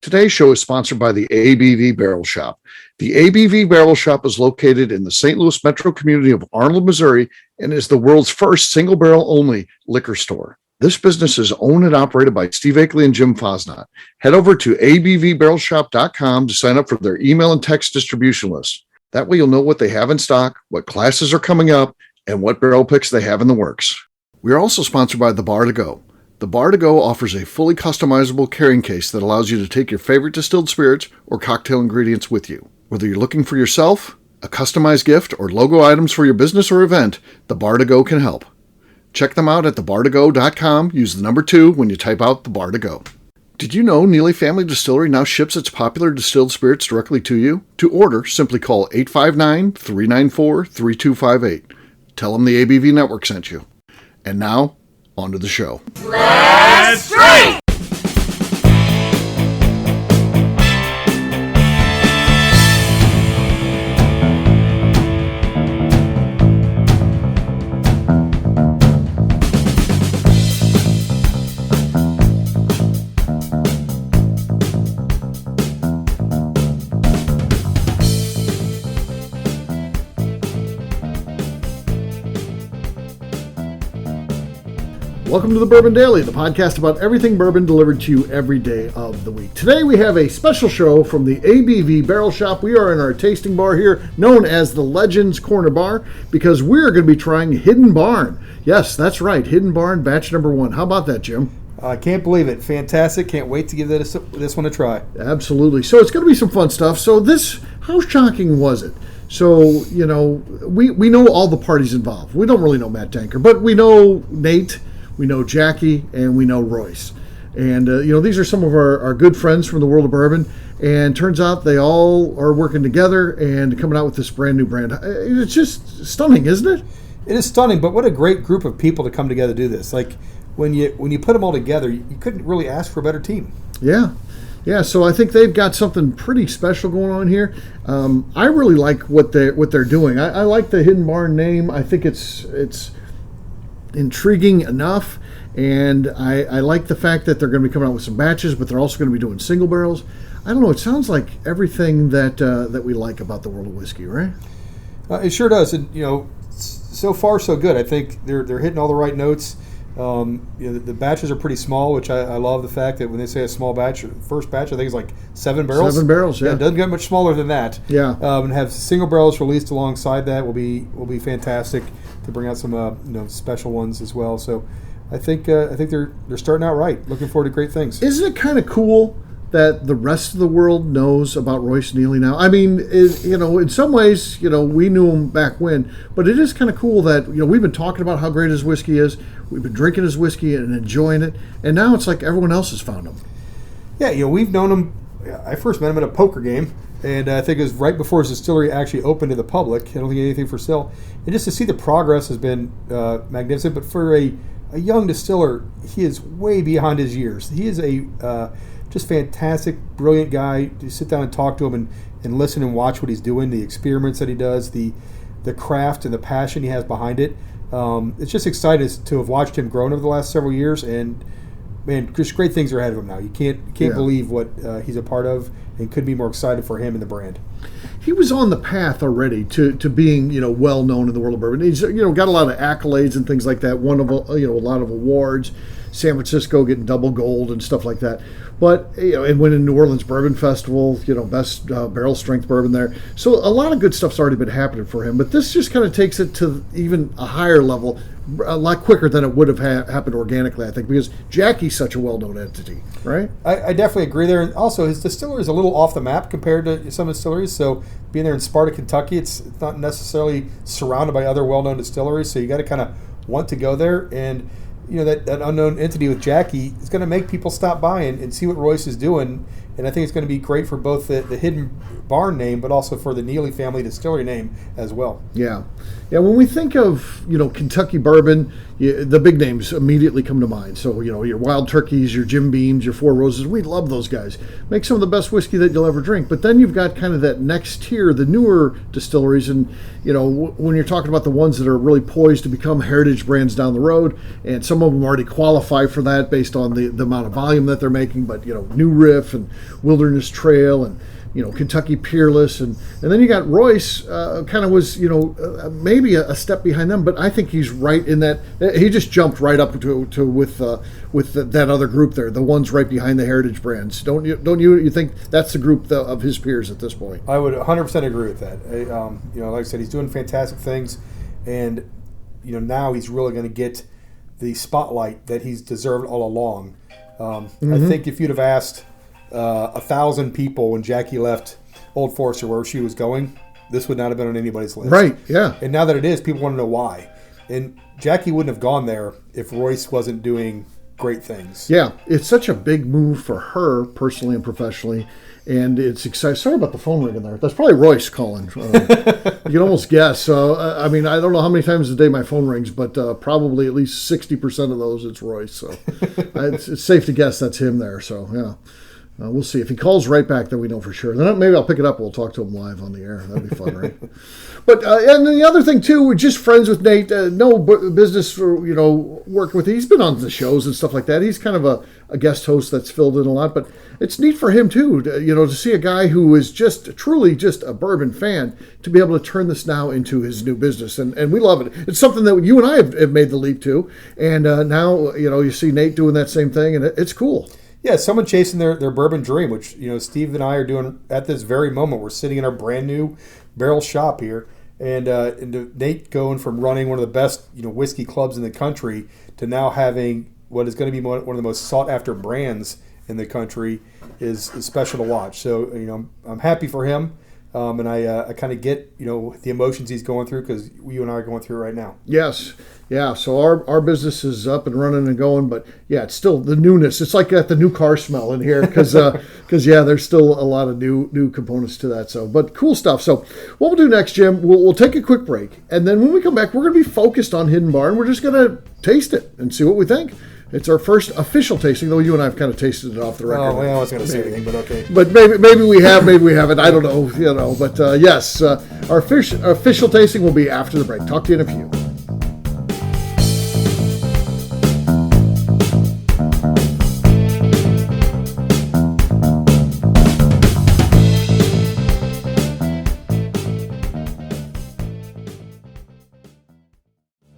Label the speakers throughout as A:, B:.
A: Today's show is sponsored by the ABV Barrel Shop. The ABV Barrel Shop is located in the St. Louis metro community of Arnold, Missouri, and is the world's first single barrel only liquor store. This business is owned and operated by Steve Akeley and Jim Fosnot. Head over to abvbarrelshop.com to sign up for their email and text distribution list. That way you'll know what they have in stock, what classes are coming up, and what barrel picks they have in the works. We are also sponsored by The Bar to Go. The Bar to Go offers a fully customizable carrying case that allows you to take your favorite distilled spirits or cocktail ingredients with you. Whether you're looking for yourself, a customized gift, or logo items for your business or event, The Bar to Go can help. Check them out at thebar2go.com. Use the number 2 when you type out The Bar to Go. Did you know Neely Family Distillery now ships its popular distilled spirits directly to you? To order, simply call 859-394-3258. Tell them the ABV Network sent you. And now, on to the show.
B: Let's drink!
A: Welcome to the Bourbon Daily, the podcast about everything bourbon delivered to you every day of the week. Today we have a special show from the ABV Barrel Shop. We are in our tasting bar here, known as the Legends Corner Bar, because we're going to be trying Hidden Barn. Yes, that's right, Hidden Barn batch number 1. How about that, Jim?
C: I can't believe it. Fantastic. Can't wait to give this one a try.
A: Absolutely. So it's going to be some fun stuff. So how shocking was it? So, you know, we know all the parties involved. We don't really know Matt Danker, but we know Nate, we know Jackie, and we know Royce. And, these are some of our good friends from the world of bourbon. And turns out they all are working together and coming out with this brand new brand. It's just stunning, isn't it?
C: It is stunning, but what a great group of people to come together to do this. Like, when you put them all together, you couldn't really ask for a better team.
A: Yeah. Yeah, so I think they've got something pretty special going on here. I really like what they're doing. I like the Hidden Barn name. I think it's intriguing enough, and I like the fact that they're going to be coming out with some batches, but they're also going to be doing single barrels. I don't know. It sounds like everything that we like about the world of whiskey, right?
C: It sure does, and so far so good. I think they're hitting all the right notes. The batches are pretty small, which I love the fact that when they say a small batch, first batch I think is like 7 barrels.
A: 7 barrels, yeah.
C: It doesn't get much smaller than that.
A: Yeah.
C: And have single barrels released alongside that will be fantastic to bring out some special ones as well. So I think they're starting out right. Looking forward to great things.
A: Isn't it kind of cool that the rest of the world knows about Royce Neely now? I mean, in some ways, we knew him back when, but it is kind of cool that, we've been talking about how great his whiskey is. We've been drinking his whiskey and enjoying it, and now it's like everyone else has found him.
C: Yeah, we've known him. I first met him at a poker game, and I think it was right before his distillery actually opened to the public. I don't think anything for sale. And just to see the progress has been magnificent, but for a young distiller, he is way beyond his years. He is a just fantastic, brilliant guy. You sit down and talk to him and listen and watch what he's doing, the experiments that he does, the craft and the passion he has behind it. It's just exciting to have watched him grow over the last several years, and man, just great things are ahead of him now. You can't believe what he's a part of, and couldn't be more excited for him and the brand.
A: He was on the path already to being well known in the world of bourbon. He's got a lot of accolades and things like that. Won a lot of awards. San Francisco getting double gold and stuff like that. But and winning New Orleans Bourbon Festival, best barrel strength bourbon there. So a lot of good stuff's already been happening for him. But this just kind of takes it to even a higher level, a lot quicker than it would have happened organically, I think, because Jackie's such a well-known entity, right?
C: I definitely agree there. And also, his distillery is a little off the map compared to some distilleries. So being there in Sparta, Kentucky, it's not necessarily surrounded by other well-known distilleries. So you got to kind of want to go there. And that unknown entity with Jackie is going to make people stop by and see what Royce is doing. And I think it's going to be great for both the Hidden Barn name, but also for the Neely family distillery name as well.
A: Yeah. When we think of Kentucky bourbon, the big names immediately come to mind. So your Wild Turkeys, your Jim Beams, your Four Roses. We love those guys. Make some of the best whiskey that you'll ever drink. But then you've got kind of that next tier, the newer distilleries, and when you're talking about the ones that are really poised to become heritage brands down the road, and some some of them already qualify for that based on the amount of volume that they're making. But New Riff and Wilderness Trail and Kentucky Peerless, and then you got Royce, kind of was maybe a step behind them, but I think he's right in that he just jumped right up to with that other group there, the ones right behind the heritage brands. Don't you think that's the group of his peers at this point?
C: I would 100% agree with that. Like I said, he's doing fantastic things, and now he's really going to get the spotlight that he's deserved all along. I think if you'd have asked 1,000 people when Jackie left Old Forester where she was going, this would not have been on anybody's list.
A: Right, yeah.
C: And now that it is, people want to know why. And Jackie wouldn't have gone there if Royce wasn't doing great things.
A: Yeah, it's such a big move for her personally and professionally, and it's exciting. Sorry about the phone ringing there. That's probably Royce calling. You can almost guess. So, I don't know how many times a day my phone rings, but probably at least 60% of those it's Royce. So it's safe to guess that's him there. So, yeah. We'll see. If he calls right back, then we know for sure. Then maybe I'll pick it up. We'll talk to him live on the air. That'd be fun, right? But and then the other thing too, we're just friends with Nate. No business for working with. He's been on the shows and stuff like that. He's kind of a guest host that's filled in a lot. But it's neat for him too, to see a guy who is truly just a bourbon fan to be able to turn this now into his new business, and we love it. It's something that you and I have made the leap to, and now you see Nate doing that same thing, and it's cool.
C: Yeah, someone chasing their bourbon dream, which Steve and I are doing at this very moment. We're sitting in our brand new barrel shop here, and Nate going from running one of the best whiskey clubs in the country to now having what is going to be one of the most sought after brands in the country is special to watch. So I'm happy for him, and I kind of get the emotions he's going through because you and I are going through it right now.
A: Yes. Yeah, so our business is up and running and going, but yeah, it's still the newness. It's like got the new car smell in here because there's still a lot of new components to that. So, but cool stuff. So, what we'll do next, Jim, we'll take a quick break, and then when we come back, we're going to be focused on Hidden Barn. We're just going to taste it and see what we think. It's our first official tasting, though you and I have kind of tasted it off the record.
C: Oh, well, I wasn't going to say anything, but okay.
A: But maybe we have, maybe we haven't. I don't know, But yes, our official tasting will be after the break. Talk to you in a few.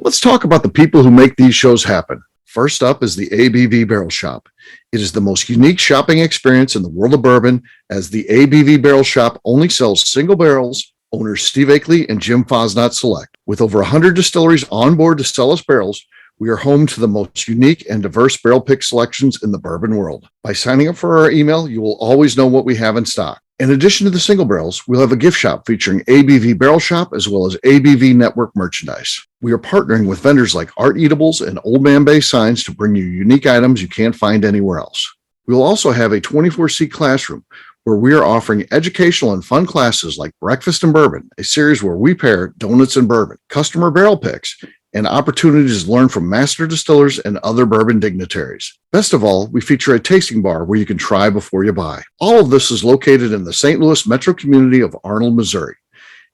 A: Let's talk about the people who make these shows happen. First up is the ABV Barrel Shop. It is the most unique shopping experience in the world of bourbon, as the ABV Barrel Shop only sells single barrels. Owners Steve Akeley and Jim Fosnot select. With over 100 distilleries on board to sell us barrels, we are home to the most unique and diverse barrel pick selections in the bourbon world. By signing up for our email, you will always know what we have in stock. In addition to the single barrels, we'll have a gift shop featuring ABV Barrel Shop as well as ABV Network merchandise. We are partnering with vendors like Art Eatables and Old Man Bay Signs to bring you unique items you can't find anywhere else. We will also have a 24-seat classroom where we are offering educational and fun classes like Breakfast and Bourbon, a series where we pair donuts and bourbon, customer barrel picks, and opportunities to learn from master distillers and other bourbon dignitaries. Best of all, we feature a tasting bar where you can try before you buy. All of this is located in the St. Louis metro community of Arnold, Missouri.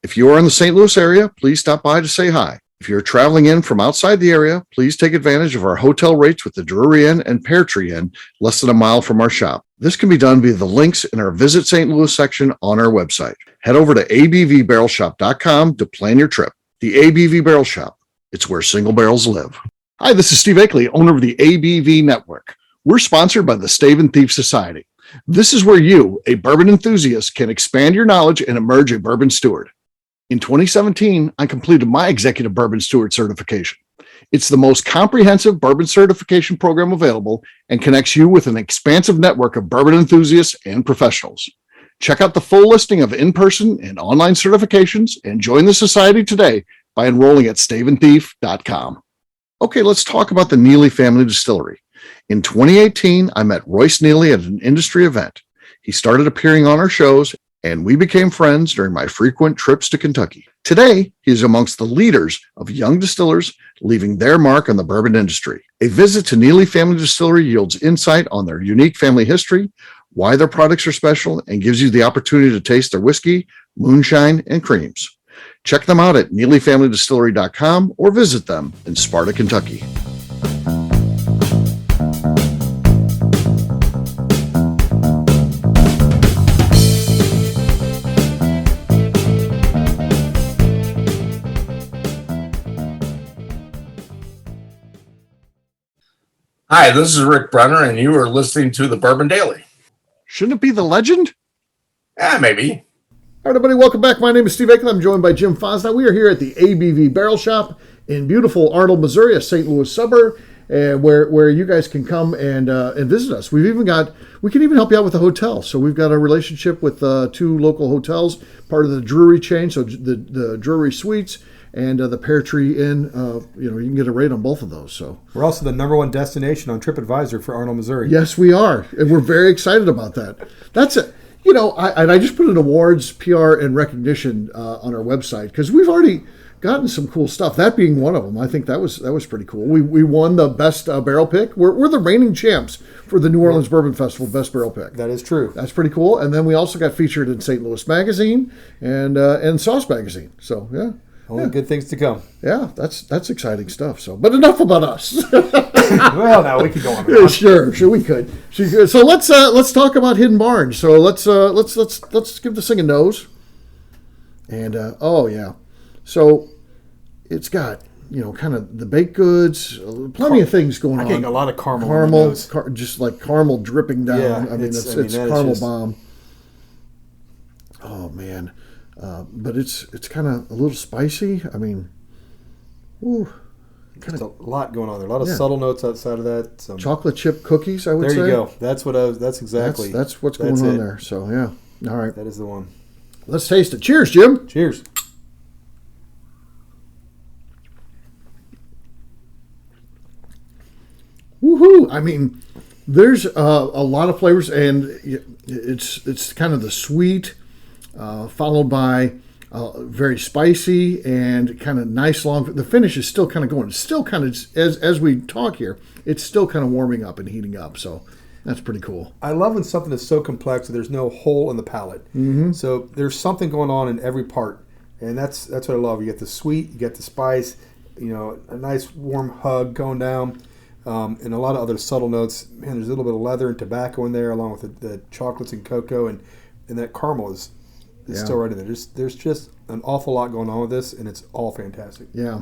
A: If you are in the St. Louis area, please stop by to say hi. If you're traveling in from outside the area, please take advantage of our hotel rates with the Drury Inn and Pear Tree Inn, less than a mile from our shop. This can be done via the links in our Visit St. Louis section on our website. Head over to abvbarrelshop.com to plan your trip. The ABV Barrel Shop. It's where single barrels live. Hi, this is Steve Akeley, owner of the ABV Network. We're sponsored by the Stave and Thief Society. This is where you, a bourbon enthusiast, can expand your knowledge and emerge a bourbon steward. In 2017, I completed my Executive Bourbon Steward certification. It's the most comprehensive bourbon certification program available and connects you with an expansive network of bourbon enthusiasts and professionals. Check out the full listing of in-person and online certifications and join the society today by enrolling at staveandthief.com. Okay, let's talk about the Neely family distillery. In 2018, I met Royce Neely at an industry event. He started appearing on our shows, and we became friends during my frequent trips to Kentucky. Today, he is amongst the leaders of young distillers leaving their mark on the bourbon industry. A visit to Neely Family Distillery yields insight on their unique family history, why their products are special, and gives you the opportunity to taste their whiskey, moonshine, and creams. Check them out at neelyfamilydistillery.com or visit them in Sparta, Kentucky.
B: Hi, this is Rick Brenner, and you are listening to the Bourbon Daily.
A: Shouldn't it be the legend?
B: Maybe.
A: All right, everybody, welcome back. My name is Steve Aiken. I'm joined by Jim Fosna. We are here at the ABV Barrel Shop in beautiful Arnold, Missouri, a St. Louis suburb, where you guys can come and visit us. We can even help you out with the hotel. So we've got a relationship with 2 local hotels, part of the Drury chain, so the Drury Suites and the Pear Tree Inn. You can get a rate on both of those. So
C: We're also the #1 destination on TripAdvisor for Arnold, Missouri.
A: yes, we are, and we're very excited about that. That's it. I just put an awards, PR, and recognition on our website because we've already gotten some cool stuff. That being one of them, I think that was pretty cool. We won the best barrel pick. We're the reigning champs for the New Orleans Bourbon Festival best barrel pick.
C: That is true.
A: That's pretty cool. And then we also got featured in St. Louis Magazine and Sauce Magazine. So yeah.
C: Only good things to come.
A: Yeah, that's exciting stuff. So, but enough about us.
C: Well, now we could go on.
A: Yeah, sure, we could. So let's talk about Hidden Barn. So let's give this thing a nose. And oh yeah, so it's got kind of the baked goods, plenty of things going on.
C: I'm getting a lot of caramel.
A: Just like caramel dripping down.
C: Yeah,
A: I mean it's caramel bomb. Oh man. But it's kind of a little spicy. I mean,
C: There's a lot going on there. A lot of subtle notes outside of that. Some
A: chocolate chip cookies, I would say.
C: There you go. That's what that's exactly.
A: That's what's going on there. So yeah. All right.
C: That is the one.
A: Let's taste it. Cheers, Jim.
C: Cheers.
A: Woohoo! I mean, there's a lot of flavors, and it's kind of the sweet, followed by very spicy and kind of nice long. The finish is still kind of going. It's still kind of as we talk here. It's still kind of warming up and heating up. So that's pretty cool.
C: I love when something is so complex that there's no hole in the palate.
A: Mm-hmm.
C: So there's something going on in every part, and that's what I love. You get the sweet, you get the spice, a nice warm hug going down. And a lot of other subtle notes. Man, there's a little bit of leather and tobacco in there, along with the chocolates and cocoa, and that caramel is still right in there. There's just an awful lot going on with this, and it's all fantastic.
A: Yeah.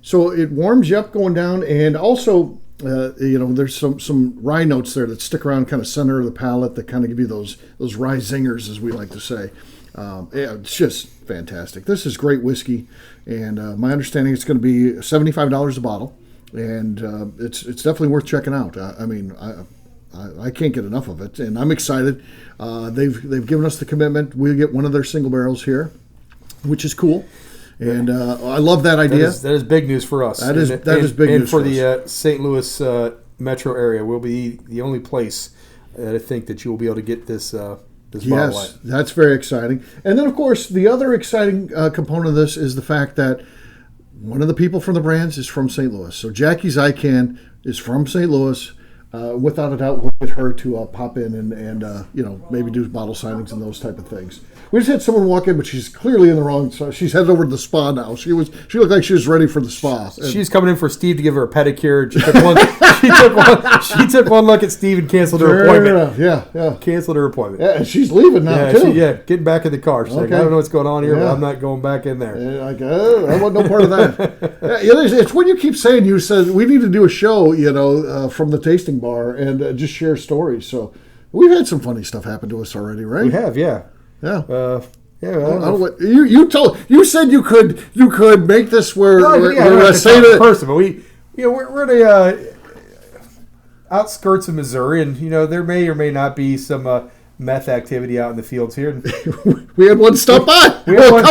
A: So it warms you up going down, and also there's some rye notes there that stick around kind of center of the palate that kind of give you those rye zingers, as we like to say. It's just fantastic. This is great whiskey, and my understanding it's going to be $75 a bottle. And it's definitely worth checking out. I mean, I can't get enough of it, and I'm excited. They've given us the commitment. We'll get one of their single barrels here, which is cool, and I love that idea.
C: That is big news for us.
A: That is big news
C: for the St. Louis metro area. We'll be the only place that I think that you will be able to get this bottle.
A: Yes, that's very exciting. And then, of course, the other exciting component of this is the fact that one of the people from the brands is from St. Louis. So Jackie's Ican is from St. Louis. Without a doubt, we'll get her to pop in and maybe do bottle signings and those type of things. We just had someone walk in, but she's clearly in the wrong. So she's headed over to the spa now. She looked like she was ready for the spa.
C: She's coming in for Steve to give her a pedicure. She took one look at Steve and canceled her appointment.
A: Yeah.
C: Canceled her appointment.
A: Yeah, and she's leaving now too.
C: Getting back in the car. She's like, I don't know what's going on here, but I'm not going back in there.
A: I want no part of that. It's when you keep saying you said we need to do a show, from the tasting bar and just share stories. So we've had some funny stuff happen to us already, right?
C: We have, yeah.
A: Yeah.
C: You
A: said you could make this where
C: say that person, but we're in the outskirts of Missouri, and there may or may not be some meth activity out in the fields here.
A: We had one stop by.
C: We had a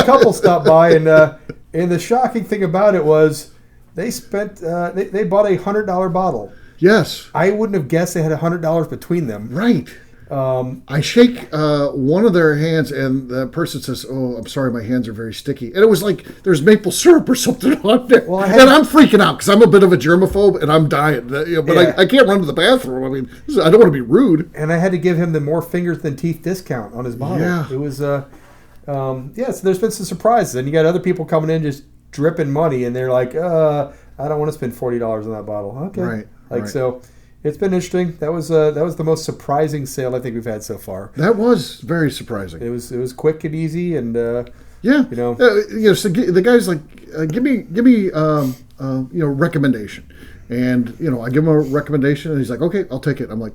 C: couple stop by, and the shocking thing about it was they spent they bought $100 bottle.
A: Yes.
C: I wouldn't have guessed they had $100 between them.
A: Right. I shake one of their hands, and the person says, "Oh, I'm sorry, my hands are very sticky." And it was like there's maple syrup or something on there. Well, and I'm freaking out because I'm a bit of a germaphobe, and I'm dying. But I can't run to the bathroom. I mean, I don't want to be rude.
C: And I had to give him the more fingers than teeth discount on his bottle.
A: Yeah.
C: It was, so there's been some surprises. And you got other people coming in just dripping money, and they're like, I don't want to spend $40 on that bottle. Okay.
A: Right.
C: So it's been interesting. That was the most surprising sale I think we've had so far.
A: That was very surprising.
C: It was quick and easy, and
A: so the guy's like, give me recommendation, And, I give him a recommendation and he's like, okay, I'll take it. I'm like,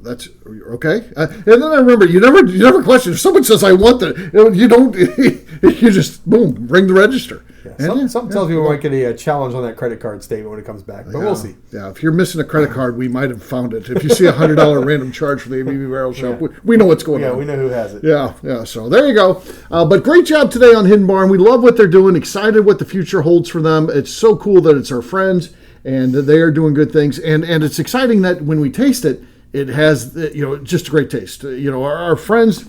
A: that's okay. And then I remember you never question. If someone says I want that, you don't. You just boom, ring the register.
C: Yeah, something tells me we might get a challenge on that credit card statement when it comes back, but we'll see.
A: Yeah, if you're missing a credit card, we might have found it. If you see $100 random charge from the ABV Barrel Shop, we know what's going on.
C: Yeah, we know who has it.
A: Yeah. So there you go. But great job today on Hidden Barn. We love what they're doing. Excited what the future holds for them. It's so cool that it's our friends and they are doing good things. And it's exciting that when we taste it, it has, just a great taste. Our friends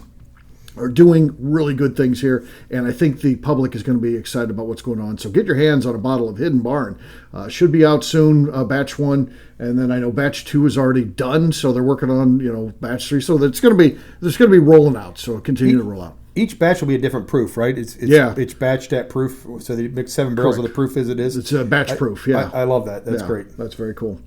A: are doing really good things here, and I think the public is going to be excited about what's going on. So get your hands on a bottle of Hidden Barn. Should be out soon, batch 1, and then I know batch 2 is already done, so they're working on, batch 3. So it's going to be rolling out, so continue to roll out.
C: Each batch will be a different proof, right? It's batched at proof, so they mix 7 barrels of the proof as it is.
A: It's a batch proof, yeah.
C: I love that. That's great.
A: That's very cool.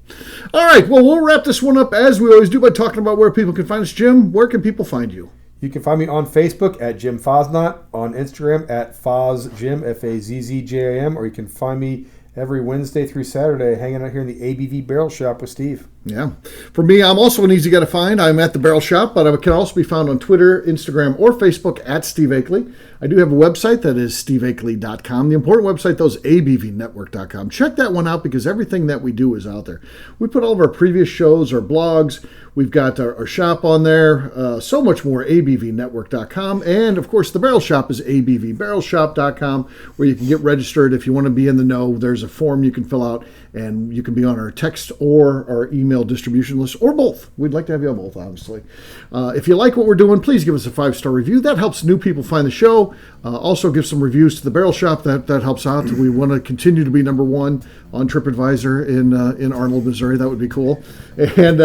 A: All right, well, we'll wrap this one up as we always do by talking about where people can find us. Jim, where can people find you?
C: You can find me on Facebook at Jim Fosnot, on Instagram at FozJim, FAZZJIM, or you can find me every Wednesday through Saturday hanging out here in the ABV Barrel Shop with Steve.
A: Yeah. For me, I'm also an easy guy to find. I'm at the Barrel Shop, but I can also be found on Twitter, Instagram, or Facebook at Steve Akeley. I do have a website that is steveakeley.com. The important website, though, is abvnetwork.com. Check that one out because everything that we do is out there. We put all of our previous shows, our blogs. We've got our shop on there. So much more, abvnetwork.com. And, of course, the Barrel Shop is abvbarrelshop.com, where you can get registered. If you want to be in the know, there's a form you can fill out, and you can be on our text or our email distribution list, or both. We'd like to have you on both, obviously. If you like what we're doing, please give us a 5-star review. That helps new people find the show. Also, give some reviews to the Barrel Shop. That helps out. We want to continue to be number 1 on TripAdvisor in Arnold, Missouri. That would be cool. And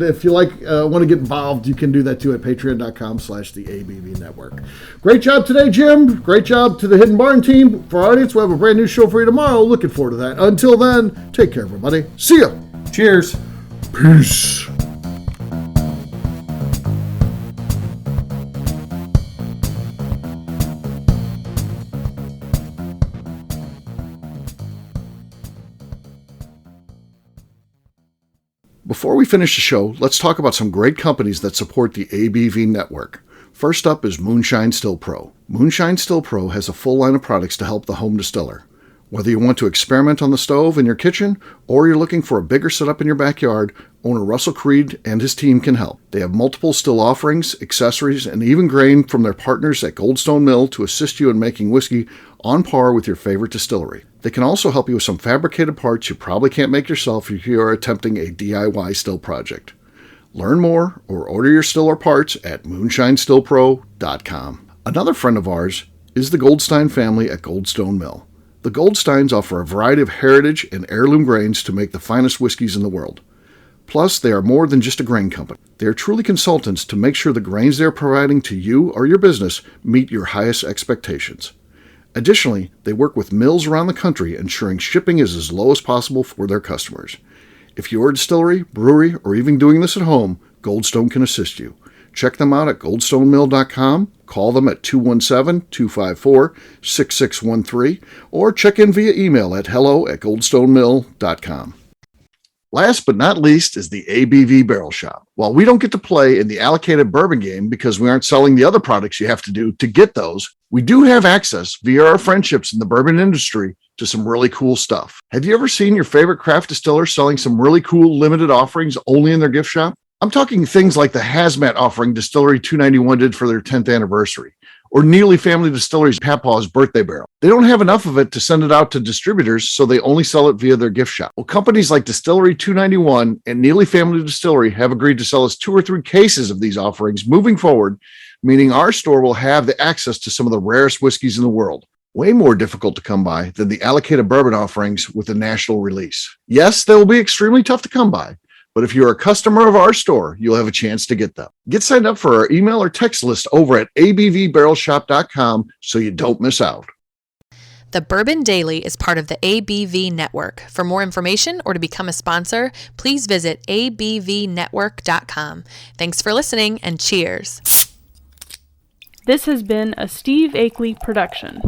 A: if you want to get involved, you can do that too at patreon.com/the ABV Network. Great job today, Jim. Great job to the Hidden Barn team. For our audience, we'll have a brand new show for you tomorrow. Looking forward to that. Until then, take care, everybody. See ya.
C: Cheers.
A: Peace. Before we finish the show, let's talk about some great companies that support the ABV network. First up is Moonshine Still Pro. Moonshine Still Pro has a full line of products to help the home distiller. Whether you want to experiment on the stove in your kitchen or you're looking for a bigger setup in your backyard, owner Russell Creed and his team can help. They have multiple still offerings, accessories, and even grain from their partners at Goldstone Mill to assist you in making whiskey on par with your favorite distillery. They can also help you with some fabricated parts you probably can't make yourself if you are attempting a DIY still project. Learn more or order your still or parts at moonshinestillpro.com. Another friend of ours is the Goldstein family at Goldstone Mill. The Goldsteins offer a variety of heritage and heirloom grains to make the finest whiskeys in the world. Plus, they are more than just a grain company. They are truly consultants to make sure the grains they are providing to you or your business meet your highest expectations. Additionally, they work with mills around the country, ensuring shipping is as low as possible for their customers. If you're a distillery, brewery, or even doing this at home, Goldstone can assist you. Check them out at goldstonemill.com, call them at 217-254-6613, or check in via email at hello@goldstonemill.com. Last but not least is the ABV Barrel Shop. While we don't get to play in the allocated bourbon game because we aren't selling the other products you have to do to get those, we do have access via our friendships in the bourbon industry to some really cool stuff. Have you ever seen your favorite craft distiller selling some really cool limited offerings only in their gift shop? I'm talking things like the hazmat offering Distillery 291 did for their 10th anniversary, or Neely Family Distillery's Papaw's birthday barrel. They don't have enough of it to send it out to distributors, so they only sell it via their gift shop. Well, companies like Distillery 291 and Neely Family Distillery have agreed to sell us 2 or 3 cases of these offerings moving forward, meaning our store will have the access to some of the rarest whiskeys in the world. Way more difficult to come by than the allocated bourbon offerings with a national release. Yes, they will be extremely tough to come by, but if you're a customer of our store, you'll have a chance to get them. Get signed up for our email or text list over at abvbarrelshop.com so you don't miss out.
D: The Bourbon Daily is part of the ABV Network. For more information or to become a sponsor, please visit abvnetwork.com. Thanks for listening and cheers.
E: This has been a Steve Akeley production.